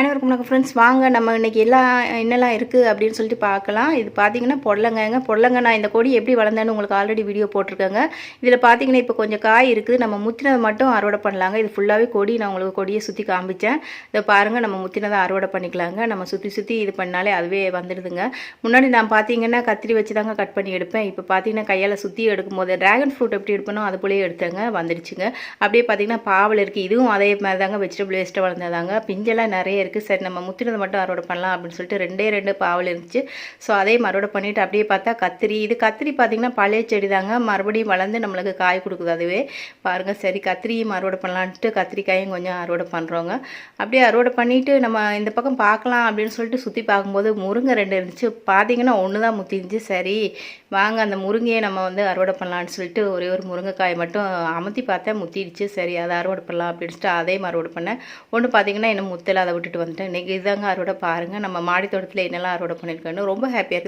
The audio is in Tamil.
அனைவருக்கும் வணக்கம் ஃப்ரெண்ட்ஸ். வாங்க நம்ம இன்றைக்கி என்னெல்லாம் இருக்குது அப்படின்னு சொல்லிட்டு பார்க்கலாம். இது பார்த்தீங்கன்னா பொடலங்க. நான் இந்த கொடி எப்படி வளர்ந்தேன்னு உங்களுக்கு ஆல்ரெடி வீடியோ போட்டிருக்கேங்க. இதில் பார்த்தீங்கன்னா இப்போ கொஞ்சம் காய் இருக்குது. நம்ம முத்தினதை மட்டும் அறுவடை பண்ணலாங்க. இது ஃபுல்லாகவே கொடி. நான் உங்களுக்கு கொடியை சுற்றி காமிச்சேன். இதை பாருங்கள், நம்ம முத்தினதை அறுவடை பண்ணிக்கலாங்க. நம்ம சுற்றி இது பண்ணாலே அதுவே வந்துடுதுங்க. முன்னாடி நான் பார்த்தீங்கன்னா கத்திரி வச்சு தாங்க கட் பண்ணி எடுப்பேன். இப்போ பார்த்தீங்கன்னா கையால் சுற்றி எடுக்கும்போது ட்ராகன் ஃப்ரூட் எப்படி எடுப்பனோ அது போலயே எடுத்தேங்க, வந்துடுச்சுங்க. அப்படியே பார்த்தீங்கன்னா பாவல் இருக்குது. இதுவும் அதே மாதிரி தாங்க வெஜிடபிள் வேஸ்ட்டாக வளர்ந்ததாங்க. பிஞ்செல்லாம் நிறைய இருக்குது. சரி, நம்ம முத்தினதை மட்டும் அறுவடை பண்ணலாம் அப்படின்னு சொல்லிட்டு ரெண்டு பாவல் இருந்துச்சு. ஸோ அதையும் அறுவடை பண்ணிவிட்டு அப்படியே பார்த்தா கத்திரி. இது கத்திரி பார்த்திங்கன்னா பழைய செடி தாங்க, மறுபடியும் வளர்ந்து நம்மளுக்கு காய் கொடுக்குது. அதுவே பாருங்கள். சரி, கத்திரியும் அறுவடை பண்ணலான்ட்டு கத்திரிக்காயும் கொஞ்சம் அறுவடை பண்ணுறோங்க. அப்படியே அறுவடை பண்ணிவிட்டு நம்ம இந்த பக்கம் பார்க்கலாம் அப்படின்னு சொல்லிட்டு சுற்றி பார்க்கும்போது முருங்கை 2 இருந்துச்சு. பார்த்திங்கன்னா ஒன்று தான் முத்திருந்துச்சு. சரி வாங்க அந்த முருங்கையை நம்ம அறுவடை பண்ணலான்னு சொல்லிட்டு ஒரே ஒரு முருங்கைக்காய் மட்டும் அமுத்தி பார்த்தேன், முத்திடுச்சு. சரி, அதை அறுவடை பண்ணலாம் அப்படின்னு சொல்லிட்டு அதையும் அறுவடை பண்ணேன். ஒன்று பார்த்திங்கன்னா இன்னும் முத்தலை, அதை விட்டுட்டு வந்துட்டேன். இன்றைக்கி இதாங்க அறுவடை. பாருங்கள் நம்ம மாடி தோட்டத்தில் என்னெல்லாம் அறுவடை பண்ணியிருக்கேன்னு. ரொம்ப ஹாப்பியாக இருக்குது.